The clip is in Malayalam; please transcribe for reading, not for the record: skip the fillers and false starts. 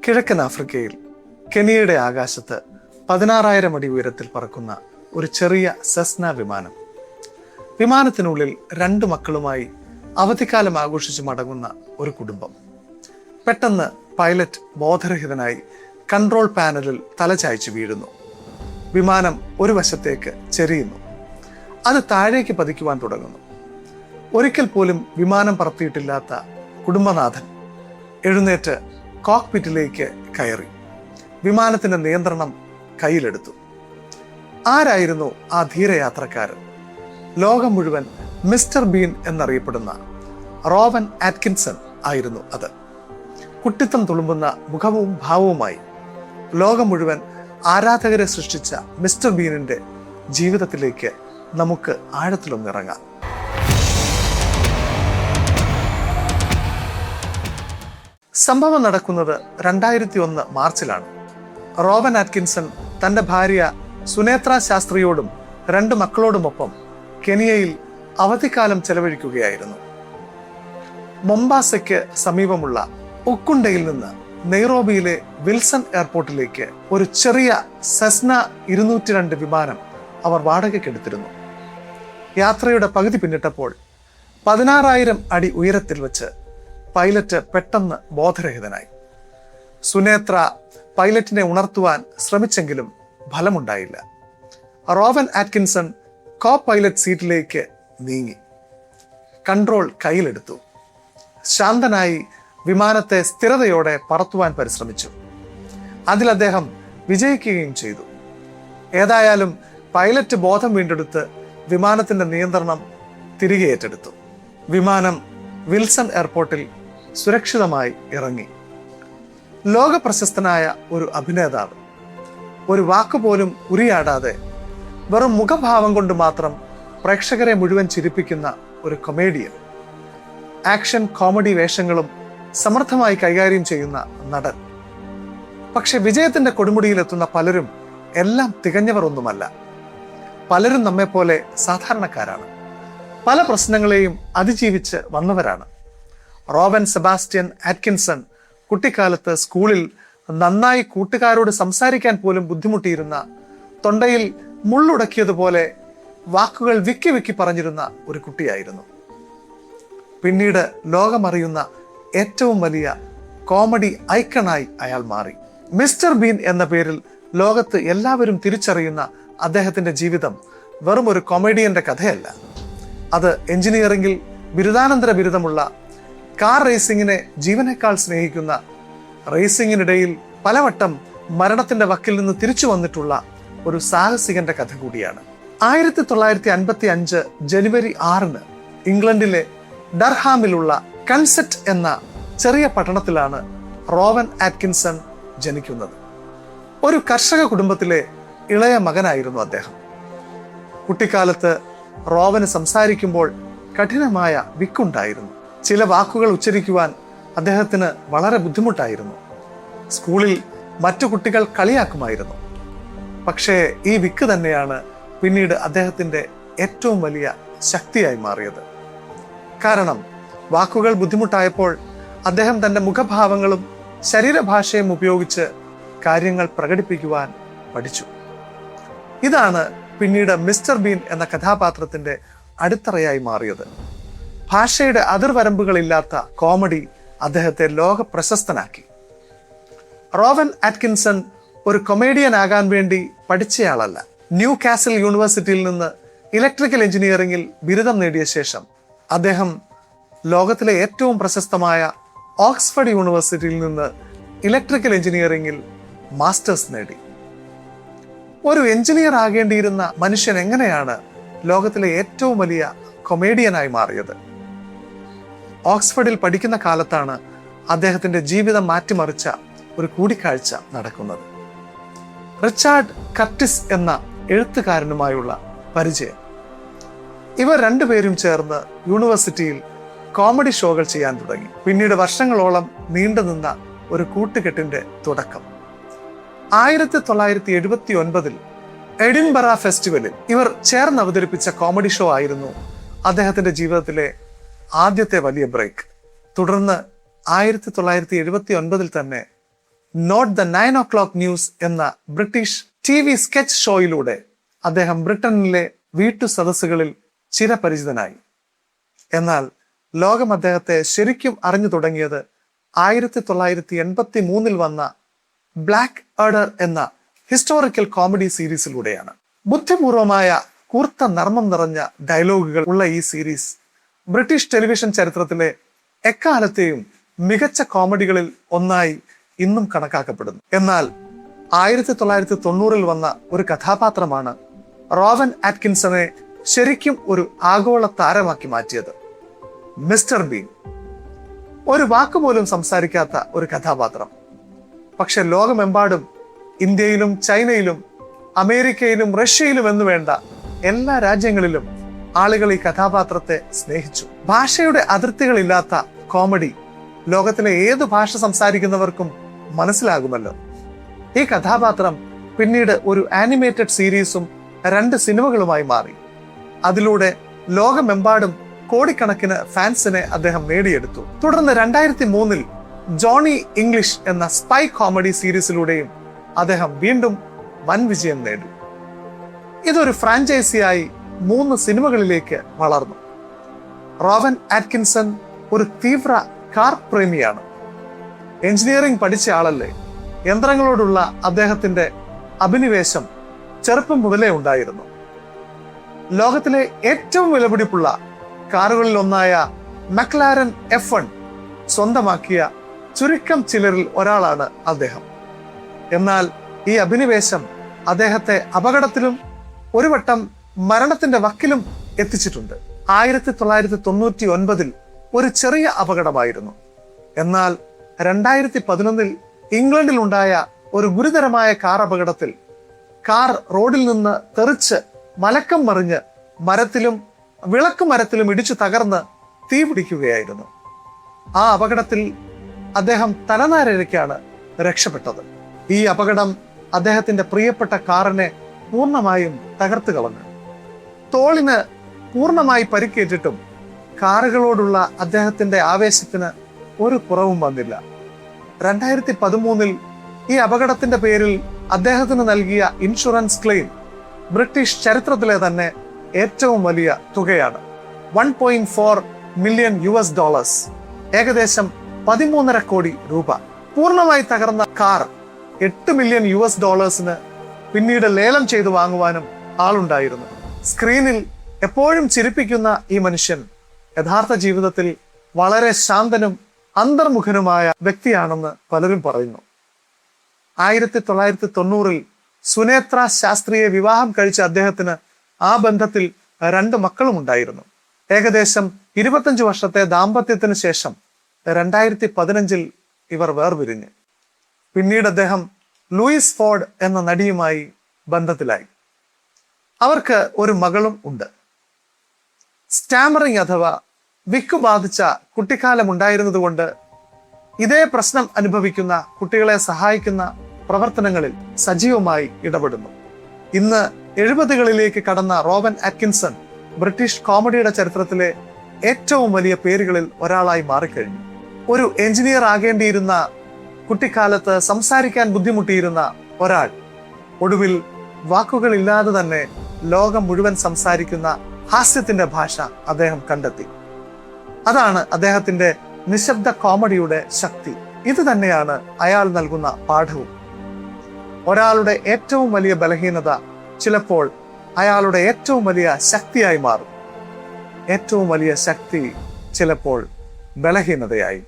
കിഴക്കൻ ആഫ്രിക്കയിൽ കെനിയയുടെ ആകാശത്ത് 16,000 അടി ഉയരത്തിൽ പറക്കുന്ന ഒരു ചെറിയ സെസ്ന വിമാനം. വിമാനത്തിനുള്ളിൽ 2 മക്കളുമായി അവധിക്കാലം ആഘോഷിച്ച് മടങ്ങുന്ന ഒരു കുടുംബം. പെട്ടെന്ന് പൈലറ്റ് ബോധരഹിതനായി കൺട്രോൾ പാനലിൽ തലചായ്ച്ചു വീഴുന്നു. വിമാനം ഒരു വശത്തേക്ക് ചെരിയുന്നു. അത് താഴേക്ക് പതിക്കുവാൻ തുടങ്ങുന്നു. ഒരിക്കൽ പോലും വിമാനം പറത്തിയിട്ടില്ലാത്ത കുടുംബനാഥൻ എഴുന്നേറ്റ് കോക്പിറ്റിലേക്ക് കയറി വിമാനത്തിന്റെ നിയന്ത്രണം കയ്യിലെടുത്തു. ആരായിരുന്നു ആ ധീരയാത്രക്കാരൻ? ലോകം മുഴുവൻ മിസ്റ്റർ ബീൻ എന്നറിയപ്പെടുന്ന റോവൻ ആറ്റ്കിൻസൺ ആയിരുന്നു അത്. കുട്ടിത്തം തുളുമ്പുന്ന മുഖവും ഭാവവുമായി ലോകം മുഴുവൻ ആരാധകരെ സൃഷ്ടിച്ച മിസ്റ്റർ ബീനിന്റെ ജീവിതത്തിലേക്ക് നമുക്ക് ആഴത്തിലൊന്നിറങ്ങാം. സംഭവം നടക്കുന്നത് 2001 മാർച്ചിലാണ്. റോവൻ ആറ്റ്കിൻസൺ തന്റെ ഭാര്യ സുനേത്ര ശാസ്ത്രിയോടും 2 മക്കളോടുമൊപ്പം കെനിയയിൽ അവധിക്കാലം ചെലവഴിക്കുകയായിരുന്നു. മൊംബാസയ്ക്ക് സമീപമുള്ള ഉക്കുണ്ടയിൽ നിന്ന് നെയ്റോബിയിലെ വിൽസൺ എയർപോർട്ടിലേക്ക് ഒരു ചെറിയ സെസ്ന 202 വിമാനം അവർ വാടകയ്ക്കെടുത്തിരുന്നു. യാത്രയുടെ പകുതി പിന്നിട്ടപ്പോൾ 16,000 അടി ഉയരത്തിൽ വെച്ച് പൈലറ്റ് പെട്ടെന്ന് ബോധരഹിതനായി. സുനേത്ര പൈലറ്റിനെ ഉണർത്തുവാൻ ശ്രമിച്ചെങ്കിലും ഫലമുണ്ടായില്ല. റോവൻ ആറ്റ്കിൻസൺ കോ പൈലറ്റ് സീറ്റിലേക്ക് നീങ്ങി കൺട്രോൾ കയ്യിലെടുത്തു. ശാന്തനായി വിമാനത്തെ സ്ഥിരതയോടെ പറത്തുവാൻ പരിശ്രമിച്ചു. അതിൽ അദ്ദേഹം വിജയിക്കുകയും ചെയ്തു. ഏതായാലും പൈലറ്റ് ബോധം വീണ്ടെടുത്ത് വിമാനത്തിന്റെ നിയന്ത്രണം തിരികെ ഏറ്റെടുത്തു. വിമാനം വിൽസൺ എയർപോർട്ടിൽ സുരക്ഷിതമായി ഇറങ്ങി. ലോക പ്രശസ്തനായ ഒരു അഭിനേതാവ്, ഒരു വാക്കുപോലും ഉരിയാടാതെ വെറും മുഖഭാവം കൊണ്ട് മാത്രം പ്രേക്ഷകരെ മുഴുവൻ ചിരിപ്പിക്കുന്ന ഒരു കൊമേഡിയൻ, ആക്ഷൻ കോമഡി വേഷങ്ങളും സമർത്ഥമായി കൈകാര്യം ചെയ്യുന്ന നടൻ. പക്ഷെ വിജയത്തിന്റെ കൊടുമുടിയിലെത്തുന്ന പലരും എല്ലാം തികഞ്ഞവർ ഒന്നുമല്ല. പലരും നമ്മെപ്പോലെ സാധാരണക്കാരാണ്. പല പ്രശ്നങ്ങളെയും അതിജീവിച്ച് വന്നവരാണ്. റോവൻ സെബാസ്റ്റ്യൻ ആറ്റ്കിൻസൺ കുട്ടിക്കാലത്ത് സ്കൂളിൽ നന്നായി കൂട്ടുകാരോട് സംസാരിക്കാൻ പോലും ബുദ്ധിമുട്ടിയിരുന്ന, തൊണ്ടയിൽ മുള്ളുടക്കിയതുപോലെ വാക്കുകൾ വിക്കി വിക്കി പറഞ്ഞിരുന്ന ഒരു കുട്ടിയായിരുന്നു. പിന്നീട് ലോകമറിയുന്ന ഏറ്റവും വലിയ കോമഡി ഐക്കണായി അയാൾ മാറി. മിസ്റ്റർ ബീൻ എന്ന പേരിൽ ലോകത്ത് എല്ലാവരും തിരിച്ചറിയുന്ന അദ്ദേഹത്തിന്റെ ജീവിതം വെറും ഒരു കൊമേഡിയന്റെ കഥയല്ല. അത് എഞ്ചിനീയറിംഗിൽ ബിരുദാനന്തര ബിരുദമുള്ള, കാർ റേസിംഗിനെ ജീവനേക്കാൾ സ്നേഹിക്കുന്ന, റേസിംഗിനിടയിൽ പലവട്ടം മരണത്തിന്റെ വക്കിൽ നിന്ന് തിരിച്ചു വന്നിട്ടുള്ള ഒരു സാഹസികന്റെ കഥ കൂടിയാണ്. 1955 ജനുവരി 6 ഇംഗ്ലണ്ടിലെ ഡർഹാമിലുള്ള കൺസെറ്റ് എന്ന ചെറിയ പട്ടണത്തിലാണ് റോവൻ ആറ്റ്കിൻസൺ ജനിക്കുന്നത്. ഒരു കർഷക കുടുംബത്തിലെ ഇളയ മകനായിരുന്നു അദ്ദേഹം. കുട്ടിക്കാലത്ത് റോവന് സംസാരിക്കുമ്പോൾ കഠിനമായ വിക്കുണ്ടായിരുന്നു. ചില വാക്കുകൾ ഉച്ചരിക്കുവാൻ അദ്ദേഹത്തിന് വളരെ ബുദ്ധിമുട്ടായിരുന്നു. സ്കൂളിൽ മറ്റു കുട്ടികൾ കളിയാക്കുമായിരുന്നു. പക്ഷേ ഈ വിക്ക് തന്നെയാണ് പിന്നീട് അദ്ദേഹത്തിന്റെ ഏറ്റവും വലിയ ശക്തിയായി മാറിയത്. കാരണം വാക്കുകൾ ബുദ്ധിമുട്ടായപ്പോൾ അദ്ദേഹം തന്റെ മുഖഭാവങ്ങളും ശരീരഭാഷയും ഉപയോഗിച്ച് കാര്യങ്ങൾ പ്രകടിപ്പിക്കുവാൻ പഠിച്ചു. ഇതാണ് പിന്നീട് മിസ്റ്റർ ബീൻ എന്ന കഥാപാത്രത്തിന്റെ അടിത്തറയായി മാറിയത്. ഭാഷയുടെ അതിർവരമ്പുകളില്ലാത്ത കോമഡി അദ്ദേഹത്തെ ലോക പ്രശസ്തനാക്കി. റോവൻ ആറ്റ്കിൻസൺ ഒരു കൊമേഡിയൻ ആകാൻ വേണ്ടി പഠിച്ചയാളല്ല. ന്യൂ കാസിൽ യൂണിവേഴ്സിറ്റിയിൽ നിന്ന് ഇലക്ട്രിക്കൽ എഞ്ചിനീയറിംഗിൽ ബിരുദം നേടിയ ശേഷം അദ്ദേഹം ലോകത്തിലെ ഏറ്റവും പ്രശസ്തമായ ഓക്സ്ഫോർഡ് യൂണിവേഴ്സിറ്റിയിൽ നിന്ന് ഇലക്ട്രിക്കൽ എഞ്ചിനീയറിംഗിൽ മാസ്റ്റേഴ്സ് നേടി. ഒരു എഞ്ചിനീയർ ആകേണ്ടിയിരുന്ന മനുഷ്യൻ എങ്ങനെയാണ് ലോകത്തിലെ ഏറ്റവും വലിയ കൊമേഡിയനായി മാറിയത്? ഓക്സ്ഫോർഡിൽ പഠിക്കുന്ന കാലത്താണ് അദ്ദേഹത്തിന്റെ ജീവിതം മാറ്റിമറിച്ച ഒരു കൂടിക്കാഴ്ച നടക്കുന്നത്. റിച്ചാർഡ് കർട്ടിസ് എന്ന എഴുത്തുകാരനുമായുള്ള പരിചയം. ഇവർ 2 പേരും ചേർന്ന് യൂണിവേഴ്സിറ്റിയിൽ കോമഡി ഷോകൾ ചെയ്യാൻ തുടങ്ങി. പിന്നീട് വർഷങ്ങളോളം നീണ്ടുനിന്ന ഒരു കൂട്ടുകെട്ടിന്റെ തുടക്കം. 1979 എഡിൻബറ ഫെസ്റ്റിവലിൽ ഇവർ ചേർന്ന് അവതരിപ്പിച്ച കോമഡി ഷോ ആയിരുന്നു അദ്ദേഹത്തിന്റെ ജീവിതത്തിലെ ആദ്യത്തെ വലിയ ബ്രേക്ക്. തുടർന്ന് 1979 തന്നെ നോട്ട് ദ 9 o'clock ന്യൂസ് എന്ന ബ്രിട്ടീഷ് TV സ്കെച്ച് ഷോയിലൂടെ അദ്ദേഹം ബ്രിട്ടനിലെ വീട്ടു സദസ്സുകളിൽ ചിരപരിചിതനായി. എന്നാൽ ലോകം അദ്ദേഹത്തെ ശരിക്കും അറിഞ്ഞു തുടങ്ങിയത് 1983 വന്ന ബ്ലാക്ക് എർഡർ എന്ന ഹിസ്റ്റോറിക്കൽ കോമഡി സീരീസിലൂടെയാണ്. ബുദ്ധിപൂർവമായ കൂർത്ത നർമ്മം നിറഞ്ഞ ഡയലോഗുകൾ ഉള്ള ഈ സീരീസ് ബ്രിട്ടീഷ് ടെലിവിഷൻ ചരിത്രത്തിലെ എക്കാലത്തെയും മികച്ച കോമഡികളിൽ ഒന്നായി ഇന്നും കണക്കാക്കപ്പെടുന്നു. എന്നാൽ 1990 വന്ന ഒരു കഥാപാത്രമാണ് റോവൻ ആറ്റ്കിൻസനെ ശരിക്കും ഒരു ആഗോള താരമാക്കി മാറ്റിയത്. Mister been. ഒരു വാക്കുപോലും സംസാരിക്കാത്ത ഒരു കഥാപാത്രം. പക്ഷെ ലോകമെമ്പാടും, ഇന്ത്യയിലും ചൈനയിലും അമേരിക്കയിലും റഷ്യയിലും എന്ന് വേണ്ട എല്ലാ രാജ്യങ്ങളിലും ആളുകൾ ഈ കഥാപാത്രത്തെ സ്നേഹിച്ചു. ഭാഷയുടെ അതിർത്തികളില്ലാത്ത കോമഡി ലോകത്തിലെ ഏത് ഭാഷ സംസാരിക്കുന്നവർക്കും മനസ്സിലാകുമല്ലോ. ഈ കഥാപാത്രം പിന്നീട് ഒരു ആനിമേറ്റഡ് സീരീസും 2 സിനിമകളുമായി മാറി. അതിലൂടെ ലോകമെമ്പാടും കോടിക്കണക്കിന് ഫാൻസിനെ അദ്ദേഹം നേടിയെടുത്തു. തുടർന്ന് 2003 ജോണി ഇംഗ്ലീഷ് എന്ന സ്പൈ കോമഡി സീരീസിലൂടെയും അദ്ദേഹം വീണ്ടും വൻ വിജയം നേടി. ഇതൊരു ഫ്രാഞ്ചൈസിയായി 3 സിനിമകളിലേക്ക് വളർന്നു. റോവൻ ആറ്റ്കിൻസൺ ഒരു തീവ്ര കാർ പ്രേമിയാണ്. എഞ്ചിനീയറിംഗ് പഠിച്ച ആളല്ലേ. യന്ത്രങ്ങളോടുള്ള അദ്ദേഹത്തിന്റെ അഭിനിവേശം ചെറുപ്പം മുതലേ ഉണ്ടായിരുന്നു. ലോകത്തിലെ ഏറ്റവും വിലപിടിപ്പുള്ള കാറുകളിൽ ഒന്നായ മക്ലാരൻ F1 സ്വന്തമാക്കിയ ചുരുക്കം ചിലരിൽ ഒരാളാണ് അദ്ദേഹം. എന്നാൽ ഈ അഭിനിവേശം അദ്ദേഹത്തെ അപകടത്തിലും ഒരു വട്ടം മരണത്തിന്റെ വക്കിലും എത്തിച്ചിട്ടുണ്ട്. 1999 ഒരു ചെറിയ അപകടമായിരുന്നു. എന്നാൽ 2011 ഇംഗ്ലണ്ടിൽ ഉണ്ടായ ഒരു ഗുരുതരമായ കാർ അപകടത്തിൽ കാർ റോഡിൽ നിന്ന് തെറിച്ച് മലക്കം മറിഞ്ഞ് മരത്തിലും വിളക്കുമരത്തിലും ഇടിച്ചു തകർന്ന് തീ പിടിക്കുകയായിരുന്നു. ആ അപകടത്തിൽ അദ്ദേഹം തലനാരിഴയ്ക്കാണ് രക്ഷപ്പെട്ടത്. ഈ അപകടം അദ്ദേഹത്തിന്റെ പ്രിയപ്പെട്ട കാറിനെ പൂർണ്ണമായും തകർത്ത് കളഞ്ഞു. തോളിന് പൂർണ്ണമായി പരിക്കേറ്റിട്ടും കാറുകളോടുള്ള അദ്ദേഹത്തിന്റെ ആവേശത്തിന് ഒരു കുറവും വന്നില്ല. 2013 ഈ അപകടത്തിന്റെ പേരിൽ അദ്ദേഹത്തിന് നൽകിയ ഇൻഷുറൻസ് ക്ലെയിം ബ്രിട്ടീഷ് ചരിത്രത്തിലെ തന്നെ ഏറ്റവും വലിയ തുകയാണ്. $1.4 മില്യൺ, ഏകദേശം 13.5 കോടി രൂപ. പൂർണ്ണമായി തകർന്ന കാർ $8 മില്യൺ പിന്നീട് ലേലം ചെയ്തു വാങ്ങുവാനും ആളുണ്ടായിരുന്നു. സ്ക്രീനിൽ എപ്പോഴും ചിരിപ്പിക്കുന്ന ഈ മനുഷ്യൻ യഥാർത്ഥ ജീവിതത്തിൽ വളരെ ശാന്തനും അന്തർമുഖനുമായ വ്യക്തിയാണെന്ന് പലരും പറയുന്നു. 1990 സുനേത്ര ശാസ്ത്രിയെ വിവാഹം കഴിച്ച അദ്ദേഹത്തിന് ആ ബന്ധത്തിൽ 2 മക്കളും ഉണ്ടായിരുന്നു. ഏകദേശം 25 വർഷത്തെ ദാമ്പത്യത്തിന് ശേഷം 2015 ഇവർ വേർപിരിഞ്ഞു. പിന്നീട് അദ്ദേഹം ലൂയിസ് ഫോർഡ് എന്ന നടിയുമായി ബന്ധത്തിലായി. അവർക്ക് ഒരു മകളും ഉണ്ട്. സ്റ്റാമറിംഗ് അഥവാ വിക്കു ബാധിച്ച കുട്ടിക്കാലം ഉണ്ടായിരുന്നത് കൊണ്ട് ഇതേ പ്രശ്നം അനുഭവിക്കുന്ന കുട്ടികളെ സഹായിക്കുന്ന പ്രവർത്തനങ്ങളിൽ സജീവമായി ഇടപെടുന്നു. ഇന്ന് 70കളിലേക്ക് കടന്ന റോവൻ ആറ്റ്കിൻസൺ ബ്രിട്ടീഷ് കോമഡിയുടെ ചരിത്രത്തിലെ ഏറ്റവും വലിയ പേരുകളിൽ ഒരാളായി മാറിക്കഴിഞ്ഞു. ഒരു എഞ്ചിനീയർ ആകേണ്ടിയിരുന്ന കുട്ടിക്കാലത്ത് സംസാരിക്കാൻ ബുദ്ധിമുട്ടിയിരുന്ന ഒരാൾ ഒടുവിൽ വാക്കുകളില്ലാതെ തന്നെ ലോകം മുഴുവൻ സംസാരിക്കുന്ന ഹാസ്യത്തിന്റെ ഭാഷ അദ്ദേഹം കണ്ടെത്തി. അതാണ് അദ്ദേഹത്തിന്റെ നിശബ്ദ കോമഡിയുടെ ശക്തി. ഇത് തന്നെയാണ് അയാൾ നൽകുന്ന പാഠവും. ഒരാളുടെ ഏറ്റവും വലിയ ബലഹീനത ചിലപ്പോൾ അയാളുടെ ഏറ്റവും വലിയ ശക്തിയായി മാറും. ഏറ്റവും വലിയ ശക്തി ചിലപ്പോൾ ബലഹീനതയായി.